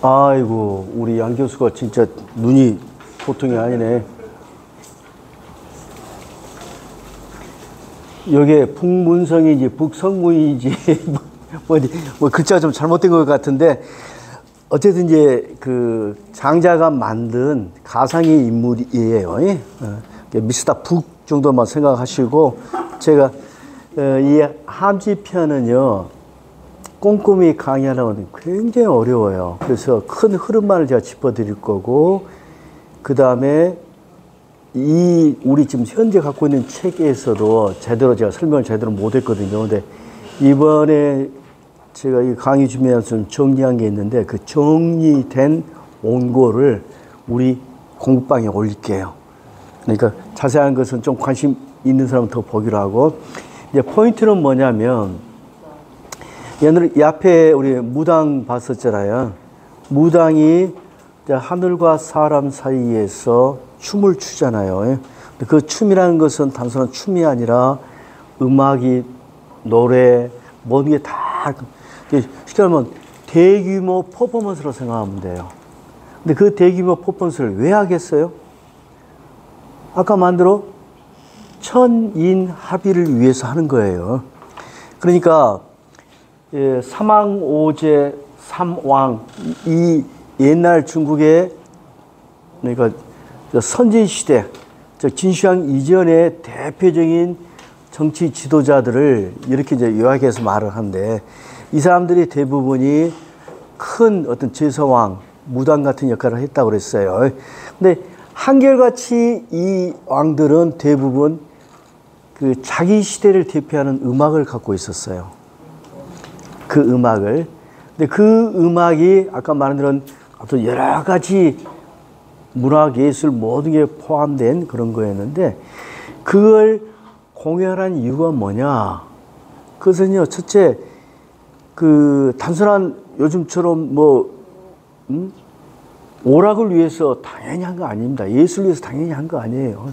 아이고, 우리 양 교수가 진짜 눈이 보통이 아니네. 여기에 북문성인지 북성문인지 뭐 글자가 좀 잘못된 것 같은데, 어쨌든 이제 그 장자가 만든 가상의 인물이에요. 미스터 북 정도만 생각하시고, 제가 이 함지편은요 꼼꼼히 강의하려면 굉장히 어려워요. 그래서 큰 흐름만을 제가 짚어드릴 거고, 그 다음에 이 우리 지금 현재 갖고 있는 책에서도 제대로 제가 설명을 제대로 못했거든요. 근데 이번에 제가 이 강의 준비하면서 좀 정리한 게 있는데, 그 정리된 원고를 우리 공부방에 올릴게요. 그러니까 자세한 것은 좀 관심 있는 사람은 더 보기로 하고, 이제 포인트는 뭐냐면, 옛날에 이 앞에 우리 무당 봤었잖아요. 무당이 하늘과 사람 사이에서 춤을 추잖아요. 그 춤이라는 것은 단순한 춤이 아니라 음악이, 노래, 모든 게 다, 쉽게 말하면 대규모 퍼포먼스로 생각하면 돼요. 근데 그 대규모 퍼포먼스를 왜 하겠어요? 아까 만들어 천인합의를 위해서 하는 거예요. 그러니까 삼왕오제 삼왕, 이 옛날 중국의, 그러니까 선진시대, 진시황 이전의 대표적인 정치 지도자들을 이렇게 이제 요약해서 말을 하는데, 이 사람들이 대부분이 큰 어떤 제서왕, 무당 같은 역할을 했다고 그랬어요. 근데 한결같이 이 왕들은 대부분 그 자기 시대를 대표하는 음악을 갖고 있었어요. 그 음악을. 근데 그 음악이 아까 말한 그런 어떤 여러 가지 문학, 예술 모든 게 포함된 그런 거였는데, 그걸 공연한 이유가 뭐냐? 그것은요, 첫째, 그 단순한 요즘처럼 오락을 위해서 당연히 한 거 아닙니다. 예술을 위해서 당연히 한 거 아니에요.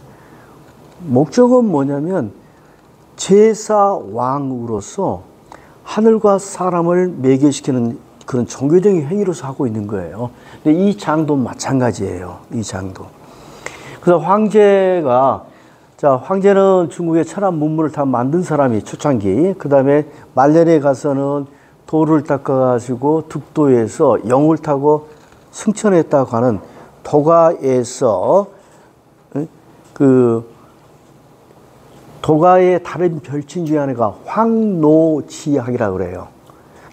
목적은 뭐냐면 제사왕으로서 하늘과 사람을 매개시키는 그런 종교적인 행위로서 하고 있는 거예요. 근데 이 장도 마찬가지예요. 이 장도. 그래서 황제가, 황제는 중국의 천안 문물을 다 만든 사람이 초창기, 그 다음에 말년에 가서는 돌을 닦아가지고 득도에서 영을 타고 승천했다고 하는 도가에서, 도가의 다른 별칭 중에 하나가 황노지학이라고 그래요.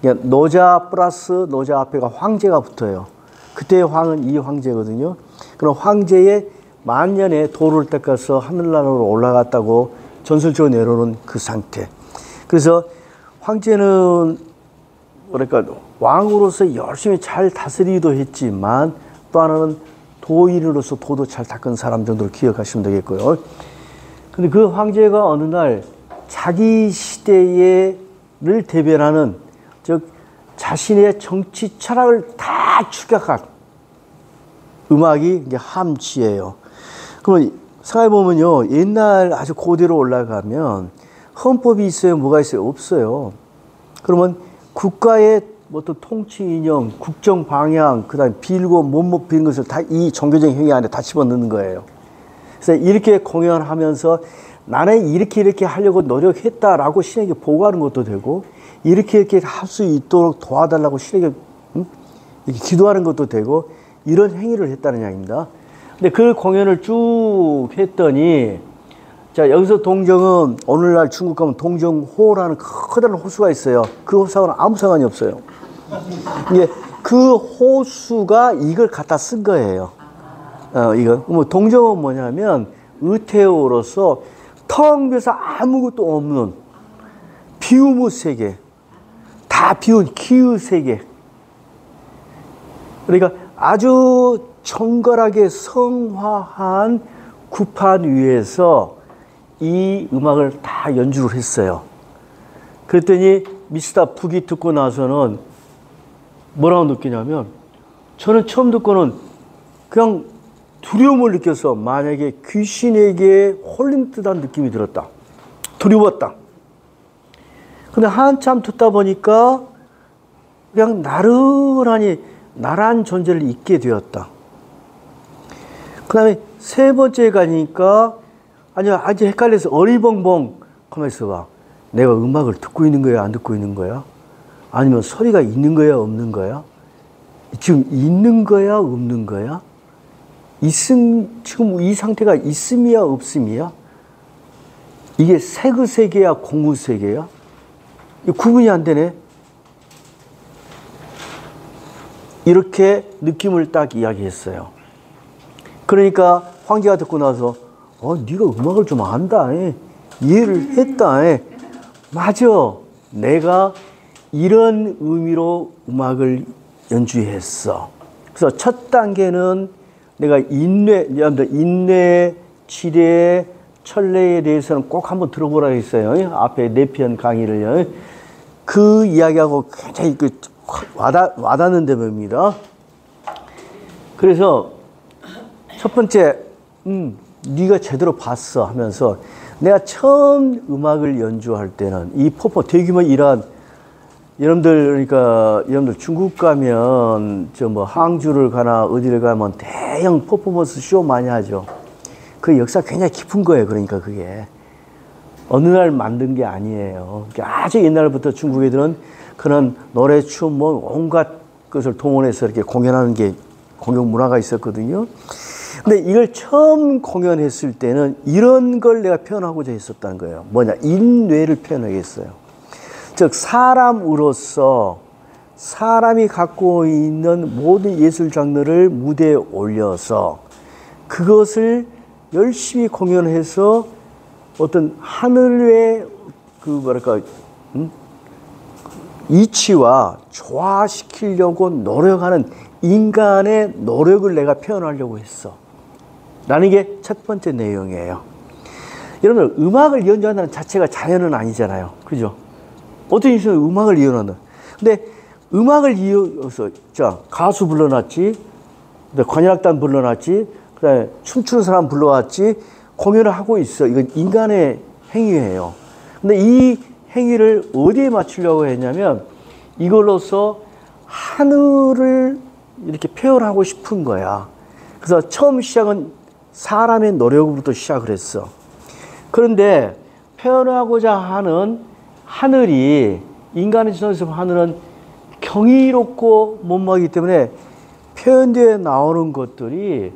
그러니까 노자 플러스 노자 앞에가 황제가 붙어요. 그때의 황은 이 황제거든요. 그럼 황제의 만년에 돌을 닦아서 하늘나라로 올라갔다고 전설적으로 내려오는 그 상태. 그래서 황제는 그러니까 왕으로서 열심히 잘 다스리기도 했지만, 또 하나는 도인으로서 도도 잘 닦은 사람 정도로 기억하시면 되겠고요. 근데 그 황제가 어느 날 자기 시대를 대변하는, 즉 자신의 정치 철학을 다 축약한 음악이 이게 함지예요. 그러면 생각해보면요, 옛날 아주 고대로 올라가면 헌법이 있어요? 뭐가 있어요? 없어요. 그러면 국가의 어떤 통치 이념, 국정 방향, 그 다음에 빌고 못못 비는 것을 다 이 종교적인 행위 안에 다 집어넣는 거예요. 그래서 이렇게 공연하면서 나는 이렇게 하려고 노력했다라고 신에게 보고하는 것도 되고, 이렇게 할 수 있도록 도와달라고 신에게 이렇게 기도하는 것도 되고, 이런 행위를 했다는 이야기입니다. 근데 그 공연을 쭉 했더니, 자, 여기서 동정은 오늘날 중국 가면 동정호라는 커다란 호수가 있어요. 그 호수하고는 아무 상관이 없어요. 이게 그 호수가 이걸 갖다 쓴 거예요. 이거. 동정은 뭐냐면 의태어로서 텅 비어서 아무것도 없는 비우무 세계, 다 비운 기우 세계. 그러니까 아주 정갈하게 성화한 구판 위에서 이 음악을 다 연주를 했어요. 그랬더니 미스터 북이 듣고 나서는 뭐라고 느끼냐면, 저는 처음 듣고는 그냥 두려움을 느껴서, 만약에 귀신에게 홀린 듯한 느낌이 들었다. 두려웠다. 근데 한참 듣다 보니까 그냥 나른하니 나란 존재를 잊게 되었다. 그 다음에 세 번째 가니까 아주 헷갈려서 어리벙벙 가만히 있어봐. 내가 음악을 듣고 있는 거야, 안 듣고 있는 거야? 아니면 소리가 있는 거야, 없는 거야? 지금 있는 거야, 없는 거야? 지금 이 상태가 있음이야, 없음이야? 이게 세그 세계야, 공무 세계야? 구분이 안 되네. 이렇게 느낌을 딱 이야기했어요. 그러니까 황제가 듣고 나서 네가 음악을 좀 안다. 이해를 했다. 맞아. 내가 이런 의미로 음악을 연주했어. 그래서 첫 단계는 내가 인뇌, 지뢰, 천례에 대해서는 꼭 한번 들어보라 했어요. 앞에 4편 강의를요. 그 이야기하고 굉장히 와닿는 대목입니다. 그래서 첫 번째, 네가 제대로 봤어 하면서 내가 처음 음악을 연주할 때는 이 대규모 이란 여러분들 중국 가면 항주를 가나 어디를 가면 대형 퍼포먼스 쇼 많이 하죠. 그 역사 굉장히 깊은 거예요. 그러니까 그게 어느 날 만든 게 아니에요. 아주 옛날부터 중국 애들은 그런 노래, 춤, 온갖 것을 동원해서 이렇게 공연하는 게 공연 문화가 있었거든요. 근데 이걸 처음 공연했을 때는 이런 걸 내가 표현하고자 했었다는 거예요. 뭐냐? 인뇌를 표현하겠어요. 즉 사람으로서 사람이 갖고 있는 모든 예술 장르를 무대에 올려서 그것을 열심히 공연해서 어떤 하늘의 이치와 조화시키려고 노력하는 인간의 노력을 내가 표현하려고 했어. 라는 게 첫 번째 내용이에요. 여러분, 음악을 연주한다는 자체가 자연은 아니잖아요. 그죠? 어떤 인생은 음악을 이어한다. 근데 음악을 이어서, 가수 불러놨지, 관현악단 불러놨지, 그 다음에 춤추는 사람 불러왔지, 공연을 하고 있어. 이건 인간의 행위예요. 근데 이 행위를 어디에 맞추려고 했냐면 이걸로서 하늘을 이렇게 표현하고 싶은 거야. 그래서 처음 시작은 사람의 노력으로부터 시작을 했어. 그런데 표현하고자 하는 하늘이, 인간의 지성에서 하늘은 경이롭고 못마하기 때문에 표현되어 나오는 것들이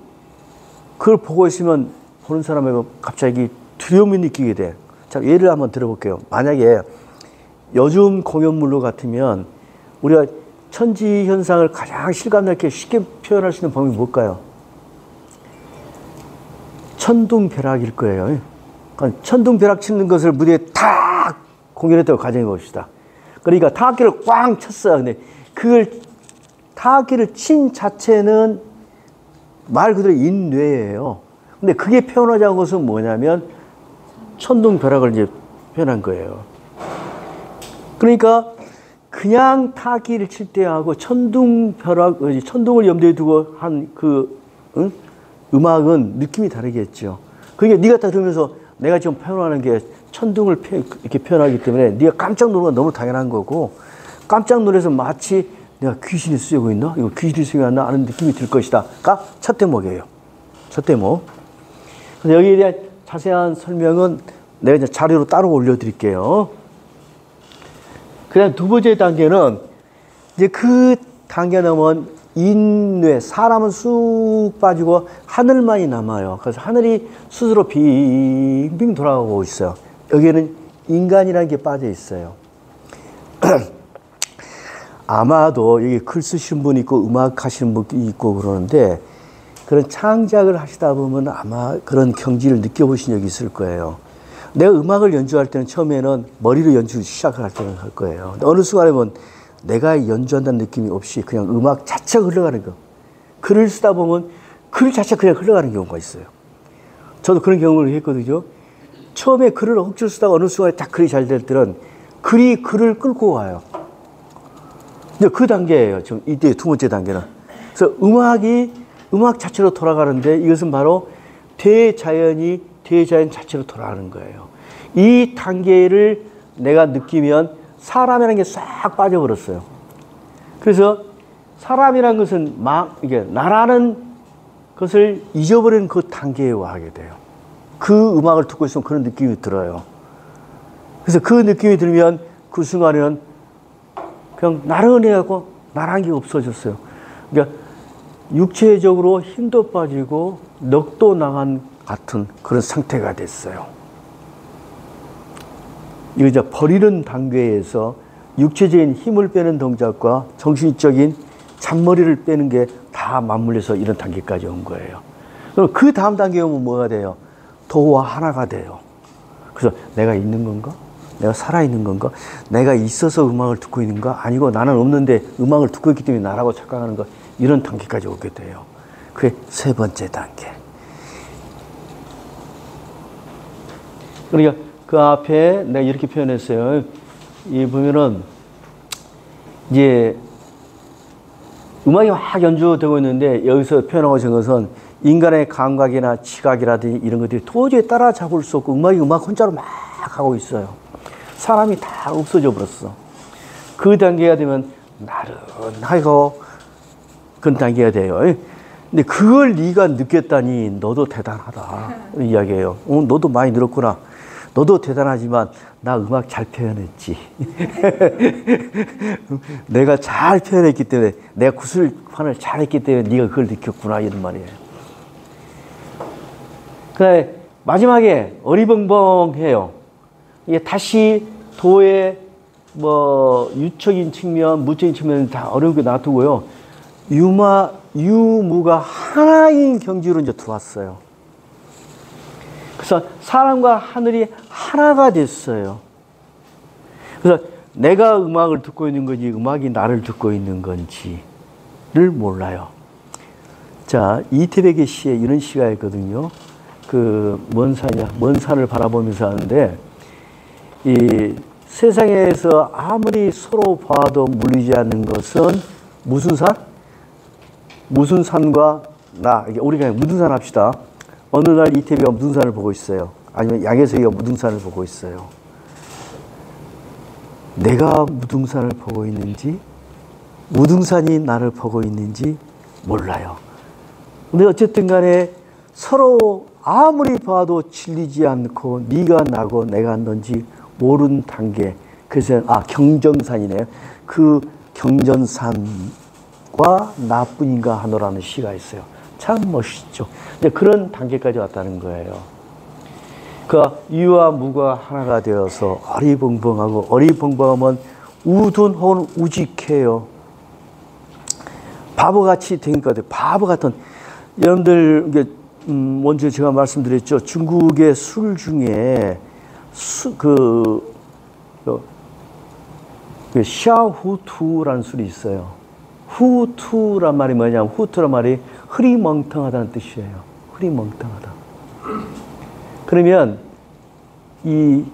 그걸 보고 있으면 보는 사람에게 갑자기 두려움을 느끼게 돼. 자, 예를 한번 들어볼게요. 만약에 요즘 공연물로 같으면 우리가 천지 현상을 가장 실감나게 쉽게 표현할 수 있는 방법이 뭘까요? 천둥벼락일 거예요. 그러니까 천둥벼락 치는 것을 무대에 탁 공연했다고 가정해 봅시다. 그러니까 타악기를 꽝 쳤어요. 근데 그걸 타악기를 친 자체는 말 그대로 인뇌예요. 근데 그게 표현하자는 것은 뭐냐면 천둥벼락을 이제 표현한 거예요. 그러니까 그냥 타악기를 칠 때하고 천둥을 염두에 두고 한 음악은 느낌이 다르겠죠. 그러니까 네가 다 들으면서 내가 지금 표현하는 게 천둥을 이렇게 표현하기 때문에 네가 깜짝 놀라는 건 너무 당연한 거고, 깜짝 놀라서 마치 내가 귀신이 쓰고 있나? 이거 귀신이 쓰고 있나? 하는 느낌이 들 것이다.가 첫 대목이에요. 첫 대목. 그래서 여기에 대한 자세한 설명은 내가 이제 자료로 따로 올려드릴게요. 그 다음 두 번째 단계는 이제 그 단계 넘은 인뇌, 사람은 쑥 빠지고 하늘만이 남아요. 그래서 하늘이 스스로 빙빙 돌아가고 있어요. 여기에는 인간이라는 게 빠져 있어요. 아마도 여기 글 쓰시는 분이 있고 음악 하시는 분이 있고 그러는데 그런 창작을 하시다 보면 아마 그런 경지를 느껴보신 적이 있을 거예요. 내가 음악을 연주할 때는 처음에는 머리로 연주 시작을 할 때는 할 거예요. 어느 순간에 보면 내가 연주한다는 느낌이 없이 그냥 음악 자체가 흘러가는 거. 글을 쓰다 보면 글 자체가 그냥 흘러가는 경우가 있어요. 저도 그런 경험을 했거든요. 처음에 글을 억지로 쓰다가 어느 순간에 딱 글이 잘 될 때는 글이 글을 끌고 와요. 근데 그 단계예요. 지금 이때 두 번째 단계는. 그래서 음악 자체로 돌아가는데 이것은 바로 대자연 자체로 돌아가는 거예요. 이 단계를 내가 느끼면 사람이라는 게 싹 빠져버렸어요. 그래서 사람이란 것은 이게 나라는 것을 잊어버리는 그 단계에 와게 돼요. 그 음악을 듣고 있으면 그런 느낌이 들어요. 그래서 그 느낌이 들면 그 순간에는 그냥 나른해하고 나란 게 없어졌어요. 그러니까 육체적으로 힘도 빠지고 넋도 나간 같은 그런 상태가 됐어요. 이거 이제 버리는 단계에서 육체적인 힘을 빼는 동작과 정신적인 잔머리를 빼는 게 다 맞물려서 이런 단계까지 온 거예요. 그럼 그 다음 단계에 오면 뭐가 돼요? 도와 하나가 돼요. 그래서 내가 있는 건가? 내가 살아있는 건가? 내가 있어서 음악을 듣고 있는가? 아니고 나는 없는데 음악을 듣고 있기 때문에 나라고 착각하는 거. 이런 단계까지 오게 돼요. 그게 세 번째 단계. 그러니까 그 앞에 내가 이렇게 표현했어요. 이 보면은 이제 음악이 막 연주되고 있는데 여기서 표현하고 있는 것은 인간의 감각이나 지각이라든지 이런 것들이 도저히 따라잡을 수 없고 음악이 음악 혼자로 막 하고 있어요. 사람이 다 없어져 버렸어. 그 단계가 되면 나른하고 그런 단계가 돼요. 근데 그걸 네가 느꼈다니 너도 대단하다 이야기예요. 너도 많이 늘었구나. 너도 대단하지만 나 음악 잘 표현했지. 내가 잘 표현했기 때문에 내가 구슬판을 잘했기 때문에 네가 그걸 느꼈구나 이런 말이에요. 그다음에 마지막에 어리벙벙해요. 이게 다시 도의 뭐 유적인 측면, 무적인 측면은 다 어렵게 놔두고요. 유무가 하나인 경지로 이제 들어왔어요. 그래서 사람과 하늘이 하나가 됐어요. 그래서 내가 음악을 듣고 있는 건지 음악이 나를 듣고 있는 건지를 몰라요. 자, 이태백의 시에 이런 시가 있거든요. 그 먼 산을 바라보면서 하는데 이 세상에서 아무리 서로 봐도 물리지 않는 것은 무슨 산? 무슨 산과 나. 우리가 무등산 합시다. 어느 날 이태비가 무등산을 보고 있어요. 아니면 양혜석이가 무등산을 보고 있어요. 내가 무등산을 보고 있는지 무등산이 나를 보고 있는지 몰라요. 근데 어쨌든 간에 서로 아무리 봐도 질리지 않고 네가 나고 내가 넌지 모르는 단계. 그래서 경전산이네요. 그 경전산과 나뿐인가 하노라는 시가 있어요. 참 멋있죠. 이제 그런 단계까지 왔다는 거예요. 그 유와 무가 하나가 되어서 어리벙벙하고 어리벙벙하면 우둔 혹은 우직해요. 바보같이 되니까 바보 같은. 여러분들 이게 먼저 제가 말씀드렸죠. 중국의 술 중에 샤후투라는 술이 있어요. 후투란 말이 뭐냐면 후투란 말이 흐리멍텅하다는 뜻이에요. 흐리멍텅하다. 그러면 이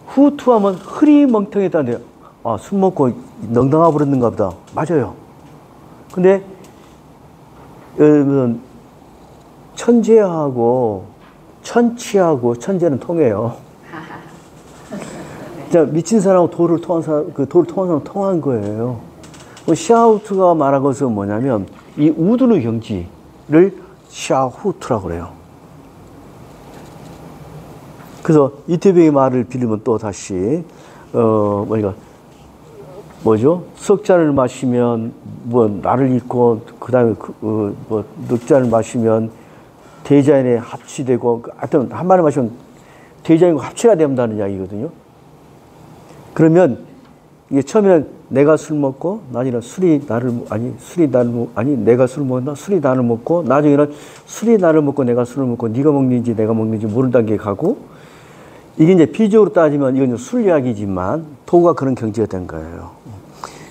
후투하면 흐리멍텅했다는데요. 술 먹고 멍텅아 버렸는가 보다. 맞아요. 근데 여러분 천재하고 천치하고 천재는 통해요. 자, 미친 사람하고 도를 통한 사람 통한 거예요. 샤후투가 말한 것은 뭐냐면 이 우둔의 경지를 샤후투라고 그래요. 그래서 이태백의 말을 빌리면 또 다시 석 잔을 마시면 나를 잃고 그다음에 넉 잔을 마시면 대자연에 합치되고 하여튼 한 마리 마시면 대자연과 합치가 된다는 이야기거든요. 그러면 이게 처음에는 내가 술 먹고 나중에는 내가 술 먹나 술이 나를 먹고 나중에는 술이 나를 먹고 내가 술을 먹고 네가 먹는지 내가 먹는지 모르는 단계에 가고 이게 이제 비적으로 따지면 이건 술 이야기지만 도가 그런 경지가 된 거예요.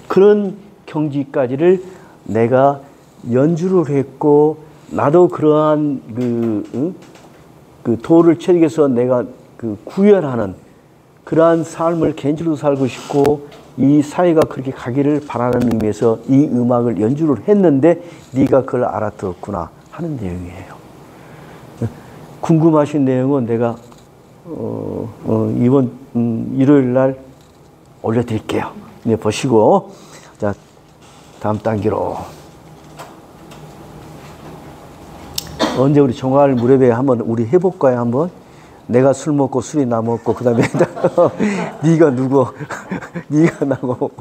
그런 경지까지를 내가 연주를 했고 나도 그러한 그 도를 체득해서 내가 구현하는 그러한 삶을 개인적으로 살고 싶고 이 사회가 그렇게 가기를 바라는 의미에서 이 음악을 연주를 했는데 네가 그걸 알아들었구나 하는 내용이에요. 궁금하신 내용은 내가 이번 일요일 날 올려드릴게요. 네, 보시고 자 다음 단계로. 언제 우리 종알 무렵에 한번 우리 해볼까요? 한번 내가 술 먹고 술이 나 먹고 그 다음에 네가 누구 네가 나고